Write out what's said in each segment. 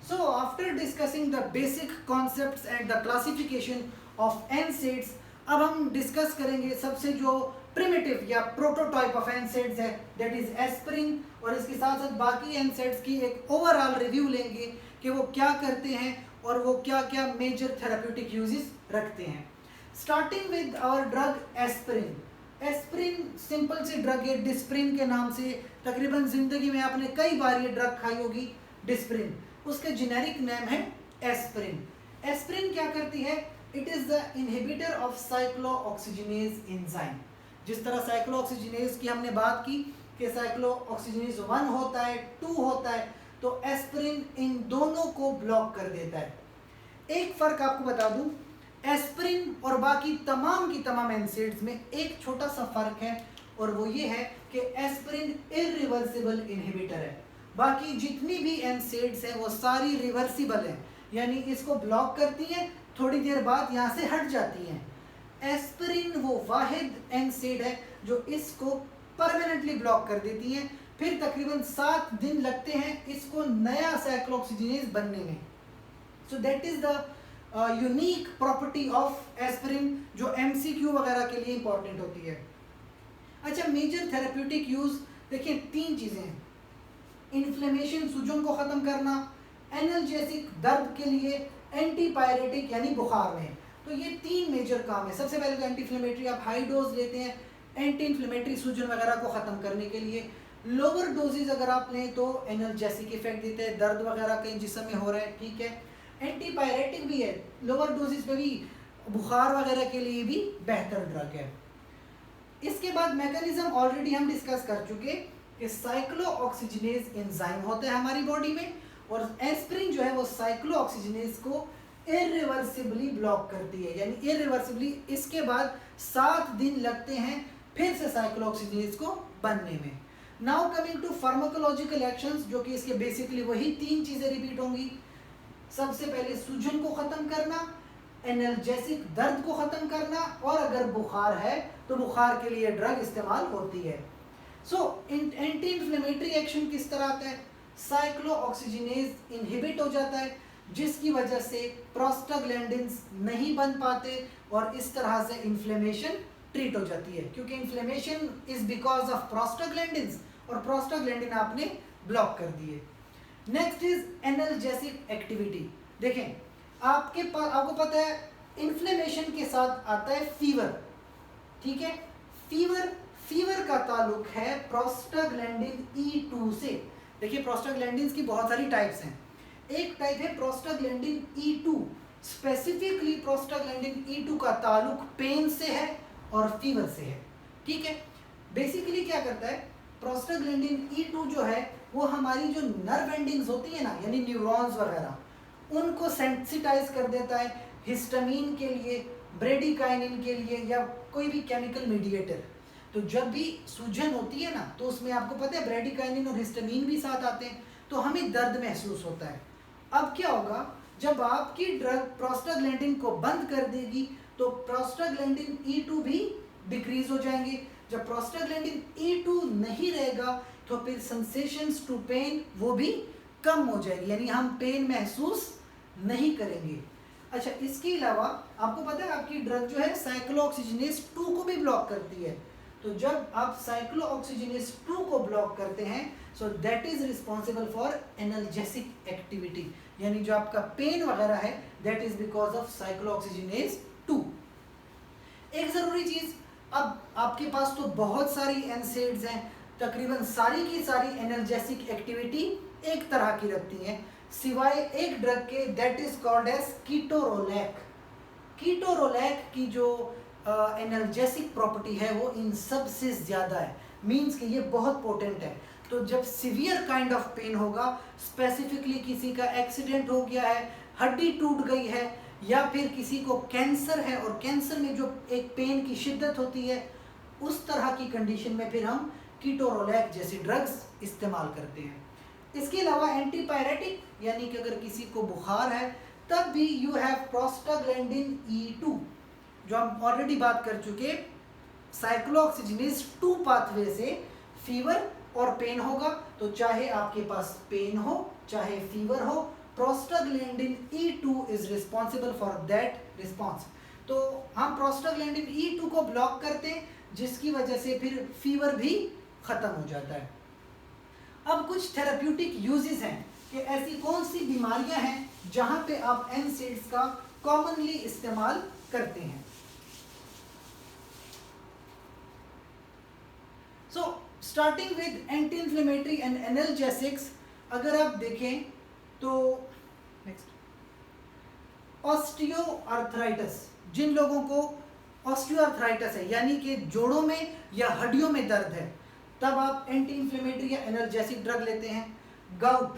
So after discussing the basic concepts and the classification of NSAIDs, अब हम discuss करेंगे सबसे जो प्रिमिटिव या प्रोटोटाइप ऑफ NSAIDs है, दैट इज एस्पिरिन, और इसके साथ साथ बाकी NSAIDs की एक ओवरऑल रिव्यू लेंगे कि वो क्या करते हैं और वो क्या क्या मेजर थेराप्यूटिक यूजेस रखते हैं। Starting with our drug aspirin. Aspirin simple सी ड्रग है, डिस्प्रिन के नाम से तकरीबन जिंदगी में आपने कई बार ये ड्रग खाई होगी, डिस्प्रिन। उसके जेनेरिक नेम है एस्पिरिन। एस्पिरिन क्या करती है? It is the inhibitor of cyclooxygenase enzyme. जिस तरह साइक्लोऑक्सीजिनेज की हमने बात की कि साइक्लोऑक्सीजिनेज 1 होता है, 2 होता है, तो एस्पिरिन इन दोनों को ब्लॉक कर देता है। एक फर्क आपको बता दूं, एस्पिरिन और बाकी तमाम की तमाम एनसेड्स में एक छोटा सा फर्क है, और वो ये है कि एस्पिरिन इरिवर्सिबल इनहिबिटर है। बाकी जितनी भी एनसेड्स हैं वो सारी रिवर्सिबल हैं, यानी इसको ब्लॉक करती हैं, थोड़ी देर बाद यहाँ से हट जाती हैं। एस्पिरिन वो वाहिद एनसेड है जो इसको परमानेंटली ब्लॉक कर देती है, फिर तकरीबन 7 दिन लगते हैं इसको नया साइक्लोऑक्सीजिनेज बनने में। So that is the unique property of aspirin जो MCQ वगैरह के लिए इंपॉर्टेंट होती है। अच्छा, मेजर थेरेप्यूटिक यूज देखिए 3 चीजें हैं। इन्फ्लेमेशन, सूजन को खत्म करना, एनाल्जेसिक दर्द के लिए, एंटीपायरेटिक यानी बुखार में। तो ये 3 मेजर काम है। सबसे पहले तो एंटी इन्फ्लेमेटरी, आप हाई डोज लेते हैं एंटी इन्फ्लेमेटरी सूजन वगैरह को खत्म करने के लिए। लोअर डोजेज अगर आप लें तो एनाल्जेसिक इफेक्ट देते हैं, दर्द वगैरह कहीं जिस्म में हो रहा है, ठीक है। एंटीपायरेटिक भी है, लोअर डोजेज पे भी बुखार वगैरह के लिए भी बेहतर ड्रग है। इसके बाद मैकेनिज्म ऑलरेडी हम डिस्कस कर चुके कि साइक्लोऑक्सीजिनेज एंजाइम होता है हमारी बॉडी में, और एस्पिरिन जो है वो साइक्लोऑक्सीजिनेज को इरिवर्सिबली ब्लॉक करती है, यानी इरिवर्सिबली इसके बाद 7 दिन लगते हैं फिर से साइक्लोऑक्सीजिनेज को बनने में। Now coming to pharmacological actions, जो कि इसके बेसिकली वही 3 चीजें रिपीट होंगी। सबसे पहले सूजन को खत्म करना, एनाल्जेसिक दर्द को खत्म करना, और अगर बुखार है तो बुखार के लिए ड्रग इस्तेमाल होती है। सो एंटी इन्फ्लेमेटरी एक्शन किस तरह आता है? साइक्लोऑक्सीजिनेज इनहिबिट हो जाता है, जिसकी वजह से प्रोस्टाग्लैंडिन्स नहीं बन पाते और इस तरह से इन्फ्लेमेशन ट्रीट हो जाती है, क्योंकि inflammation is because of prostaglandins, और प्रोस्टाग्लैंडिन आपने ब्लॉक कर दिए। Next is analgesic activity. देखें, आपको पता है इन्फ्लेमेशन के साथ आता है फीवर, ठीक है। फीवर का ताल्लुक है प्रोस्टाग्लैंडिन E2 से। देखिए, प्रोस्टाग्लैंडिन्स की बहुत सारी टाइप्स हैं। एक टाइप है prostaglandin E2। Specifically prostaglandin E2 का ताल्लुक पेन से है और फीवर से है, ठीक है। बेसिकली क्या करता है, प्रोस्टाग्लैंडिन E2 जो है वो हमारी जो नर्व एंडिंग्स होती है ना, यानी न्यूरॉन्स वगैरह, उनको सेंसिटाइज कर देता है हिस्टामिन के लिए, ब्रेडिकाइनिन के लिए, या कोई भी केमिकल मीडिएटर। तो जब भी सूजन होती है ना, तो उसमें आपको पता है ब्रेडिकाइनिन और हिस्टामिन भी साथ आते हैं, तो हमें दर्द महसूस होता है। अब क्या होगा, जब आपकी ड्रग प्रोस्टाग्लैंडिन को बंद कर देगी तो प्रोस्टाग्लैंडिन E2 भी डिक्रीज हो जाएंगे। जब प्रोस्टाग्लैंडिन E2 नहीं रहेगा तो फिर सेंसेशंस टू पेन वो भी कम हो जाएगी, यानी हम पेन महसूस नहीं करेंगे। अच्छा, इसके अलावा आपको पता है आपकी ड्रग जो है साइक्लोऑक्सीजिनेज 2 को भी ब्लॉक करती है। तो जब आप साइक्लोऑक्सीजिनेज 2 को ब्लॉक करते हैं, so that is responsible for analgesic activity, यानी जो आपका पेन वगैरह है that is because of cyclooxygenase 2। एक जरूरी चीज, अब आपके पास तो बहुत सारी एनसेड्स हैं, तकरीबन सारी की सारी एनाल्जेसिक एक्टिविटी एक तरह की रखती हैं, सिवाय एक ड्रग के, that is called as ketorolac. Ketorolac की जो एनाल्जेसिक प्रॉपर्टी है वो इन सब से ज़्यादा है, मींस कि ये बहुत पोटेंट है। तो जब सीवियर काइंड ऑफ पेन होगा, स्पेसिफिकली किसी का एक्सीडेंट हो गया है, हड्डी टूट गई है, या फिर किसी को कैंसर है और कैंसर में जो एक पेन की शिद्दत होती है, उस तरह की कंडीशन में फिर हम कीटोरोलैक जैसी ड्रग्स इस्तेमाल करते हैं। इसके अलावा एंटीपायरेटिक, यानी कि अगर किसी को बुखार है तब भी यू हैव प्रोस्टाग्लैंडिन E2, जो हम ऑलरेडी बात कर चुके, साइक्लोऑक्सीजिनेज 2 पाथवे से फीवर और पेन होगा। तो चाहे आपके पास पेन हो, चाहे फीवर हो, prostaglandin E2 is responsible for that response. तो हम प्रोस्टाग्लैंडिन E2 को ब्लॉक करते हैं, जिसकी वजह से फिर फीवर भी खत्म हो जाता है। अब कुछ थेराप्यूटिक यूजेस हैं कि ऐसी कौन सी बीमारियां हैं जहां पे आप NSAIDs का कॉमनली इस्तेमाल करते हैं। So starting with anti inflammatory and analgesics, अगर आप देखें तो नेक्स्ट ऑस्टियोआर्थराइटिस, जिन लोगों को ऑस्टियोआर्थराइटिस है यानी कि जोड़ों में या हड्डियों में दर्द है, तब आप एंटी इंफ्लेमेटरी या एनाल्जेसिक ड्रग लेते हैं। गाउट,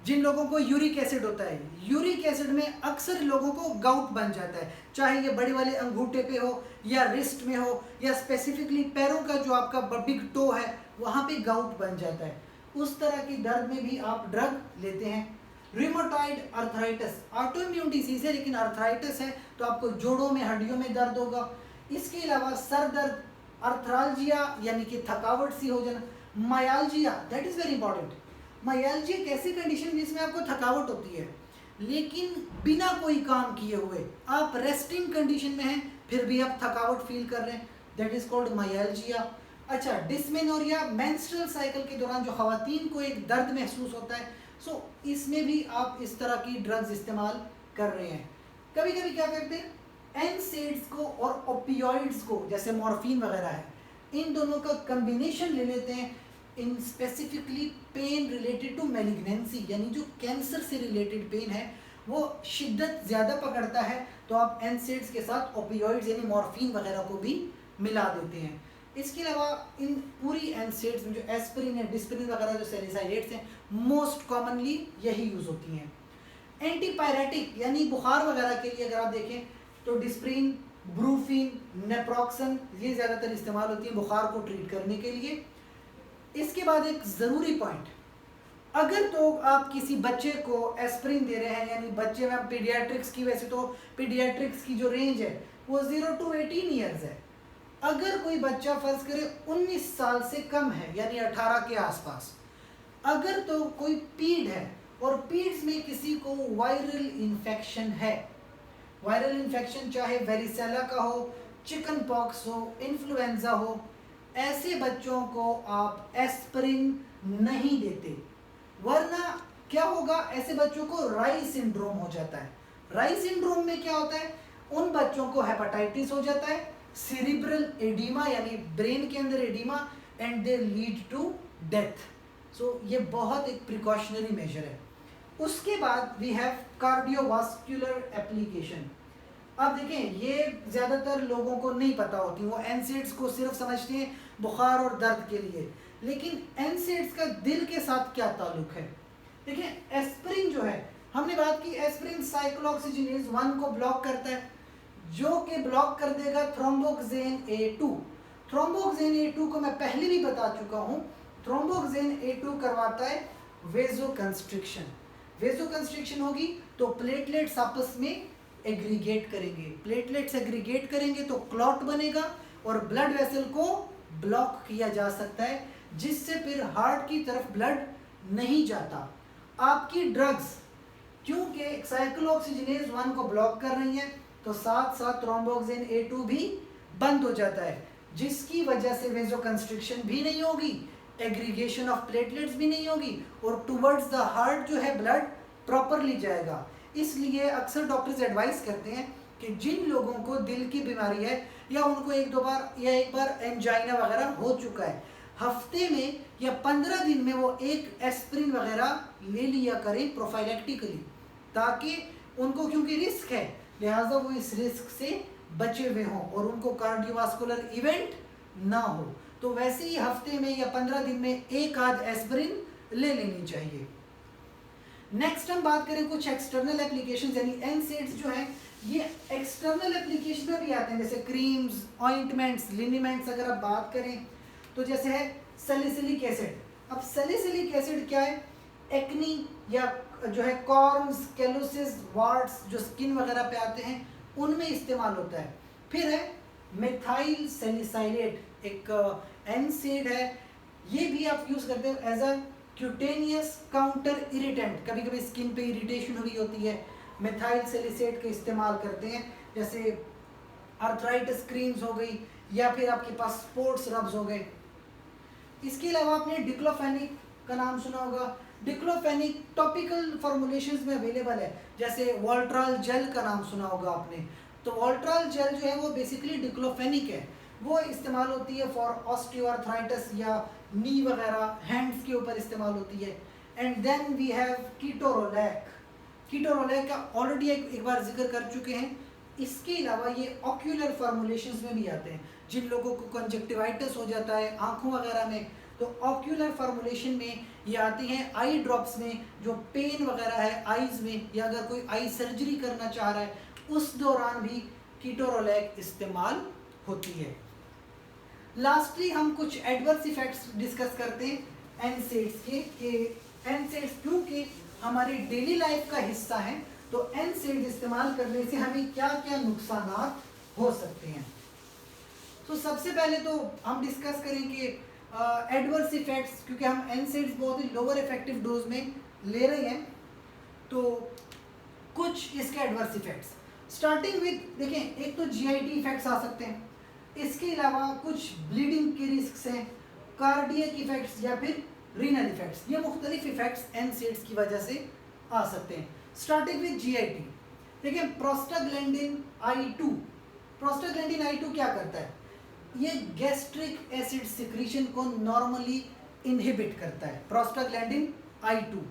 जिन लोगों को यूरिक एसिड होता है, यूरिक एसिड में अक्सर लोगों को गाउट बन जाता है, चाहे ये बड़े वाले अंगूठे पे हो या रिस्ट में हो या स्पेसिफिकली पैरों का जो आपका बिग टो है वहाँ पे गाउट बन जाता है। उस तरह की दर्द में भी आप ड्रग लेते हैं। Rheumatoid arthritis auto immune disease है, लेकिन अर्थराइटिस है तो आपको जोड़ों में हड्डियों में दर्द होगा। इसके अलावा सर दर्द, अर्थरालजिया यानी कि थकावट सी हो जाना, मायालजिया, दैट इज़ वेरी इंपॉर्टेंट। मायालजिया एक ऐसी कंडीशन जिसमें आपको थकावट होती है लेकिन बिना कोई काम किए हुए, आप रेस्टिंग कंडीशन में हैं फिर भी आप थकावट फील कर रहे हैं, दैट इज कॉल्ड मायालजिया। अच्छा, डिस्मेनोरिया, मेंस्ट्रुअल साइकिल के दौरान जो खवातीन को एक दर्द महसूस होता है, सो इसमें भी आप इस तरह की ड्रग्स इस्तेमाल कर रहे हैं। कभी कभी क्या करते हैं, NSAIDs को और ओपियोइड्स को, जैसे मॉर्फिन वगैरह है, इन दोनों का कम्बिनेशन ले लेते हैं in specifically pain related to malignancy, यानी जो कैंसर से रिलेटेड पेन है वो शिद्दत ज़्यादा पकड़ता है, तो आप NSAIDs के साथ ओपियोइड्स यानी मॉर्फिन वगैरह को भी मिला देते हैं। इसके अलावा इन पूरी NSAIDs में जो एस्पिरिन है, डिस्पिरिन वगैरह जो सैलिसाइलेट्स हैं, मोस्ट कॉमनली यही यूज़ होती हैं। एंटीपायरेटिक यानी बुखार वगैरह के लिए अगर आप देखें तो डिस्प्रिन, ब्रूफिन, नेप्रोक्सन, ये ज़्यादातर इस्तेमाल होती है बुखार को ट्रीट करने के लिए। इसके बाद एक ज़रूरी पॉइंट, अगर तो आप किसी बच्चे को एस्पिरिन दे रहे हैं, यानी बच्चे में पीडियाट्रिक्स की, वैसे तो पीडियाट्रिक्स की जो रेंज है वो 0 to 18 ईयर्स है। अगर कोई बच्चा फर्ज करे 19 साल से कम है यानी 18 के आसपास, अगर तो कोई पीड है और पीड्स में किसी को वायरल इन्फेक्शन है, वायरल इन्फेक्शन चाहे वेरिसेला का हो, चिकन पॉक्स हो, इन्फ्लुएंजा हो, ऐसे बच्चों को आप एस्पिरिन नहीं देते, वरना क्या होगा, ऐसे बच्चों को राई सिंड्रोम हो जाता है। राई सिंड्रोम में क्या होता है, उन बच्चों को हेपेटाइटिस हो जाता है, सेरिब्रल एडिमा यानी ब्रेन के अंदर edema, and they lead to death. So ये बहुत एक प्रिकॉशनरी मेजर है। उसके बाद वी हैव कार्डियोवास्कुलर एप्लीकेशन। अब देखें, ये ज़्यादातर लोगों को नहीं पता होती, वो NSAIDs को सिर्फ समझते हैं बुखार और दर्द के लिए, लेकिन NSAIDs का दिल के साथ क्या ताल्लुक है। देखें, एस्पिरिन जो है, हमने बात की एस्पिरिन साइक्लोऑक्सीजिनेज 1 को ब्लॉक करता है, जो कि ब्लॉक कर देगा थ्रोम्बोक्सेन A2। थ्रोम्बोक्सेन A2 को मैं पहले भी बता चुका हूँ, थ्रोम्बोक्सेन A2 करवाता है वेजोकंस्ट्रिक्शन। वेजोकंस्ट्रिक्शन होगी तो प्लेटलेट्स आपस में एग्रीगेट करेंगे, प्लेटलेट्स एग्रीगेट करेंगे तो क्लॉट बनेगा और ब्लड वेसल को ब्लॉक किया जा सकता है, जिससे फिर हार्ट की तरफ ब्लड नहीं जाता। आपकी ड्रग्स क्योंकि साइक्लोऑक्सीजिनेज 1 को ब्लॉक कर रही हैं, तो साथ साथ थ्रोम्बोक्सेन A2 भी बंद हो जाता है, जिसकी वजह से वेजोकंस्ट्रिक्शन भी नहीं होगी, एग्रीगेशन ऑफ प्लेटलेट्स भी नहीं होगी, और टुवर्ड्स द हार्ट जो है ब्लड प्रॉपरली जाएगा। इसलिए अक्सर डॉक्टर्स एडवाइस करते हैं कि जिन लोगों को दिल की बीमारी है या उनको एक बार एंजाइना वगैरह हो चुका है, हफ्ते में या 15 दिन में वो एक एस्पिरिन वगैरह ले लिया करें प्रोफाइलेक्टिकली, ताकि उनको, क्योंकि रिस्क है, लिहाजा वो इस रिस्क से बचे हुए हों और उनको कार्डियोवास्कुलर इवेंट ना हो। तो वैसे ही हफ्ते में या 15 दिन में एक आध एस्पिरिन ले लेनी चाहिए। नेक्स्ट हम बात करें कुछ एक्सटर्नल एप्लीकेशन, यानी NSAIDs जो है ये एक्सटर्नल एप्लीकेशन में भी आते हैं, जैसे क्रीम्स, ऑइंटमेंट्स, लिनीमेंट्स। अगर आप बात करें तो जैसे है सैलिसिलिक एसिड। अब सैलिसिलिक एसिड क्या है, एक्नी या जो है कॉर्न्स, कैलोसिस, वार्ट्स जो स्किन वगैरह पे आते हैं उनमें इस्तेमाल होता है। फिर है मेथाइल सैलिसाइलेट, एक NSAID है, ये भी आप यूज़ करते हैं as a cutaneous counter irritant, कभी कभी स्किन पे इरिटेशन हुई होती है, मिथाइल सैलिसेट का इस्तेमाल करते हैं, जैसे आर्थराइटिस क्रीम्स हो गई या फिर आपके पास स्पोर्ट्स रब्स हो गए। इसके अलावा आपने डिक्लोफेनिक का नाम सुना होगा। डिक्लोफेनिक टॉपिकल फॉर्मुलेशंस में अवेलेबल है, जैसे वॉल्ट्रॉल जेल का नाम सुना होगा आपने। तो वॉल्ट्रॉल जेल जो है वो बेसिकली डिक्लोफेनिक है, वो इस्तेमाल होती है फॉर ऑस्टियोआर्थराइटिस या नी वगैरह, हैंड्स के ऊपर इस्तेमाल होती है। And then we have ketorolac. Ketorolac का ऑलरेडी एक बार जिक्र कर चुके हैं। इसके अलावा ये ऑक्यूलर फॉर्मुलेशंस में भी आते हैं, जिन लोगों को कंजक्टिवाइटिस हो जाता है आंखों वगैरह में, तो ऑक्यूलर फॉर्मुलेशन में ये आती हैं आई ड्रॉप्स में, जो पेन वगैरह है आईज में, या अगर कोई आई सर्जरी करना चाह रहा है उस दौरान भी कीटोरोलैक इस्तेमाल होती है। लास्टली हम कुछ एडवर्स इफेक्ट्स डिस्कस करते हैं एनसेड्स के, कि एनसेड्स क्योंकि हमारी डेली लाइफ का हिस्सा है, तो एनसेड्स इस्तेमाल करने से हमें क्या क्या नुकसान हो सकते हैं। तो सबसे पहले तो हम डिस्कस करेंगे एडवर्स इफेक्ट्स, क्योंकि हम एनसेड्स बहुत ही लोअर इफेक्टिव डोज में ले रहे हैं, तो कुछ इसके एडवर्स इफेक्ट्स स्टार्टिंग विद, देखें एक तो जीआईटी इफेक्ट्स आ सकते हैं, इसके अलावा कुछ ब्लीडिंग के रिस्क हैं, कार्डियक इफेक्ट्स या फिर रीनल इफेक्ट्स, ये मुख्तलिफ इफेक्ट्स एनसेड्स की वजह से आ सकते हैं। स्टार्टिंग विद जीआईटी, देखिए प्रोस्टाग्लैंडिन I2, प्रोस्टाग्लैंडिन I2 क्या करता है, ये गैस्ट्रिक एसिड सिक्रीशन को नॉर्मली इनहिबिट करता है, प्रोस्टाग्लैंडिन I2।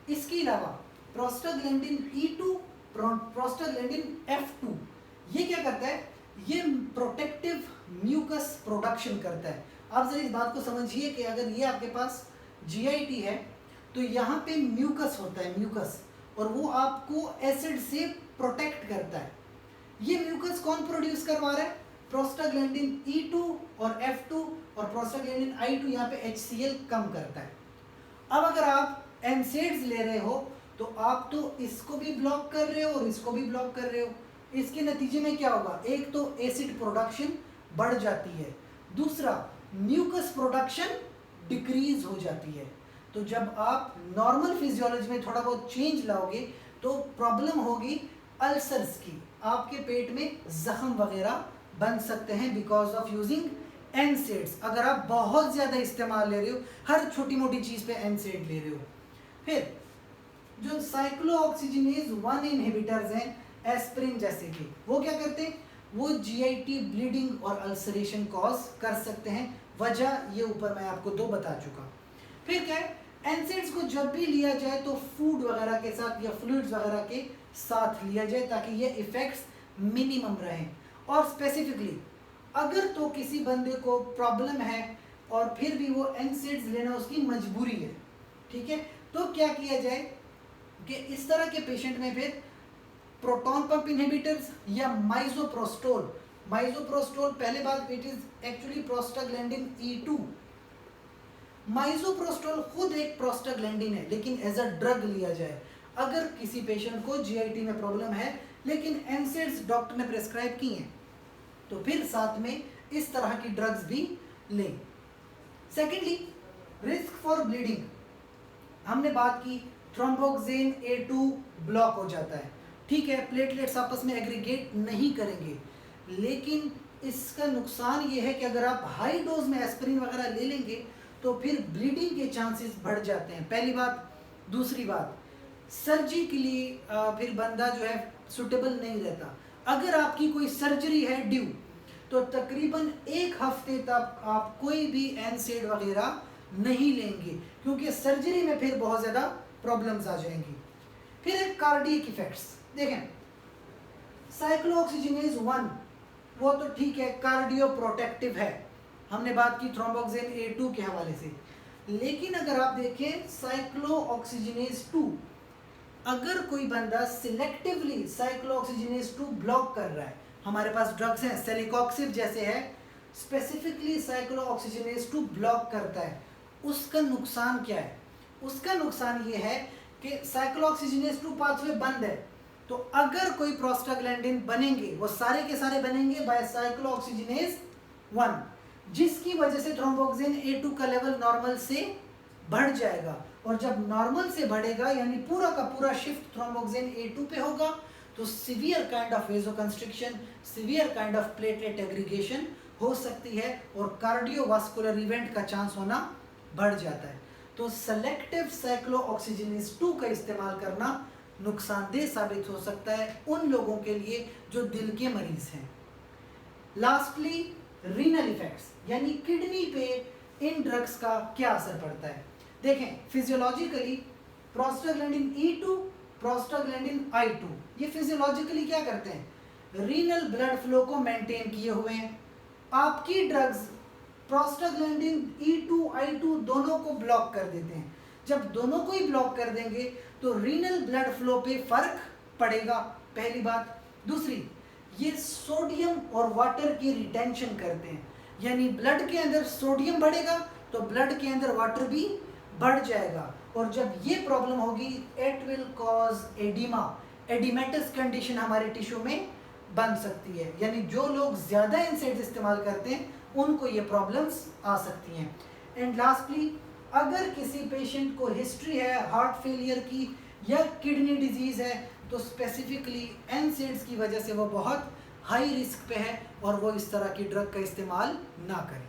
इसके अलावा प्रोस्टाग्लैंडिन E2, प्रोस्टाग्लैंडिन F2, ये क्या करता है, ये प्रोटेक्टिव म्यूकस प्रोडक्शन करता है। आप जरा इस बात को समझिए कि अगर ये आपके पास जीआईटी है तो यहाँ पे म्यूकस होता है, म्यूकस, और वो आपको एसिड से प्रोटेक्ट करता है। ये म्यूकस कौन प्रोड्यूस करवा रहा है, प्रोस्टाग्लैंडिन E2 और F2, और प्रोस्टाग्लैंडिन I2 यहाँ पे HCl कम करता है। अब अगर आप एनसेड्स ले रहे हो तो आप तो इसको भी ब्लॉक कर रहे हो और इसको भी ब्लॉक कर रहे हो, इसके नतीजे में क्या होगा, एक तो एसिड प्रोडक्शन बढ़ जाती है, दूसरा म्यूकस प्रोडक्शन डिक्रीज हो जाती है। तो जब आप नॉर्मल फिजियोलॉजी में थोड़ा बहुत चेंज लाओगे तो प्रॉब्लम होगी अल्सर्स की, आपके पेट में जख्म वगैरह बन सकते हैं बिकॉज ऑफ यूजिंग एनसेड्स। अगर आप बहुत ज़्यादा इस्तेमाल ले रहे हो, हर छोटी मोटी चीज़ पे एनसेड ले रहे हो। फिर जो साइक्लोऑक्सीजिनेज 1 इनहिबिटर्स हैं, एस्पिरिन जैसे कि, वो क्या करते हैं, वो जीआईटी, ब्लीडिंग और अल्सरेशन कॉज कर सकते हैं। वजह ये ऊपर मैं आपको 2 बता चुका। फिर क्या है, एनसेड्स को जब भी लिया जाए तो फूड वगैरह के साथ या फ्लूइड्स वगैरह के साथ लिया जाए ताकि ये इफ़ेक्ट्स मिनिमम रहें। और स्पेसिफिकली अगर तो किसी बंदे को प्रॉब्लम है और फिर भी वो एनसेड्स लेना उसकी मजबूरी है, ठीक है, तो क्या किया जाए कि इस तरह के पेशेंट में फिर प्रोटॉन पंप इनहिबिटर्स या माइजोप्रोस्टोल, माइजोप्रोस्टोल पहले बात, it is actually prostaglandin E2। माइजोप्रोस्टोल खुद एक प्रोस्टाग्लैंडिन है, लेकिन एज अ ड्रग लिया जाए अगर किसी पेशेंट को जीआईटी में प्रॉब्लम है लेकिन एनसेड्स डॉक्टर ने प्रेस्क्राइब की हैं, तो फिर साथ में इस तरह की ड्रग्स भी लें। सेकेंडली, रिस्क फॉर ब्लीडिंग, हमने बात की थ्रोम्बोक्सेन A2 ब्लॉक हो जाता है, ठीक है, प्लेटलेट्स आपस में एग्रीगेट नहीं करेंगे, लेकिन इसका नुकसान ये है कि अगर आप हाई डोज में एस्पिरिन वगैरह ले लेंगे तो फिर ब्लीडिंग के चांसेस बढ़ जाते हैं, पहली बात। दूसरी बात, सर्जरी के लिए फिर बंदा जो है सुटेबल नहीं रहता। अगर आपकी कोई सर्जरी है ड्यू, तो तकरीबन 1 हफ्ते तक आप कोई भी एनसेड वगैरह नहीं लेंगे, क्योंकि सर्जरी में फिर बहुत ज़्यादा प्रॉब्लम्स आ जाएंगी। फिर एक कार्डियक इफेक्ट्स, देखें साइक्लोऑक्सीजिनेज 1 वो तो ठीक है, कार्डियो प्रोटेक्टिव है, हमने बात की थ्रोम्बोक्सेन A2 के हवाले से, लेकिन अगर आप देखें साइक्लोऑक्सीजिनेज 2, अगर कोई बंदा सिलेक्टिवली साइक्लोऑक्सीजिनेज 2 ब्लॉक कर रहा है, हमारे पास ड्रग्स हैं सेलिकॉक्सिब जैसे है, स्पेसिफिकली साइक्लोऑक्सीजिनेज 2 ब्लॉक करता है, उसका नुकसान क्या है, उसका नुकसान ये है कि साइक्लोऑक्सीजिनेज 2 पाथवे बंद है, तो अगर कोई प्रोस्टाग्लैंडिन बनेंगे वो सारे के सारे बनेंगे बाय साइक्लोऑक्सीजिनेज 1, जिसकी वजह से थ्रोम्बोक्सेन A2 का लेवल नॉर्मल से बढ़ जाएगा, और जब नॉर्मल से बढ़ेगा यानी पूरा का पूरा शिफ्ट थ्रोम्बोक्सिन A2 पे होगा तो severe kind of vasoconstriction, severe kind of platelet aggregation हो सकती है और कार्डियोवास्कुलर इवेंट का चांस होना बढ़ जाता है। तो सेलेक्टिव साइक्लोऑक्सीजिनेज 2 का इस्तेमाल करना नुकसानदेह साबित हो सकता है उन लोगों के लिए जो दिल के मरीज हैं। लास्टली रीनल इफेक्ट्स, यानी किडनी पे इन ड्रग्स का क्या असर पड़ता है। देखें, physiologically prostaglandin E2, prostaglandin I2 ये फिजियोलॉजिकली क्या करते हैं, रीनल ब्लड फ्लो को मेंटेन किए हुए हैं। आपकी ड्रग्स प्रोस्टाग्लैंडिन E2 I2 दोनों को ब्लॉक कर देते हैं। जब दोनों को ही ब्लॉक कर देंगे तो रीनल ब्लड फ्लो पे फर्क पड़ेगा, पहली बात। दूसरी, ये सोडियम और वाटर की रिटेंशन करते हैं, यानी ब्लड के अंदर सोडियम बढ़ेगा तो ब्लड के अंदर वाटर भी बढ़ जाएगा, और जब ये प्रॉब्लम होगी it will cause edema, edematous condition हमारे टिश्यू में बन सकती है। यानी जो लोग ज़्यादा एनसेड्स इस्तेमाल करते हैं उनको ये प्रॉब्लम्स आ सकती हैं। एंड लास्टली, अगर किसी पेशेंट को हिस्ट्री है हार्ट फेलियर की या किडनी डिजीज़ है तो स्पेसिफिकली एनसेड्स की वजह से वो बहुत हाई रिस्क पे है और वो इस तरह की ड्रग का इस्तेमाल ना करें।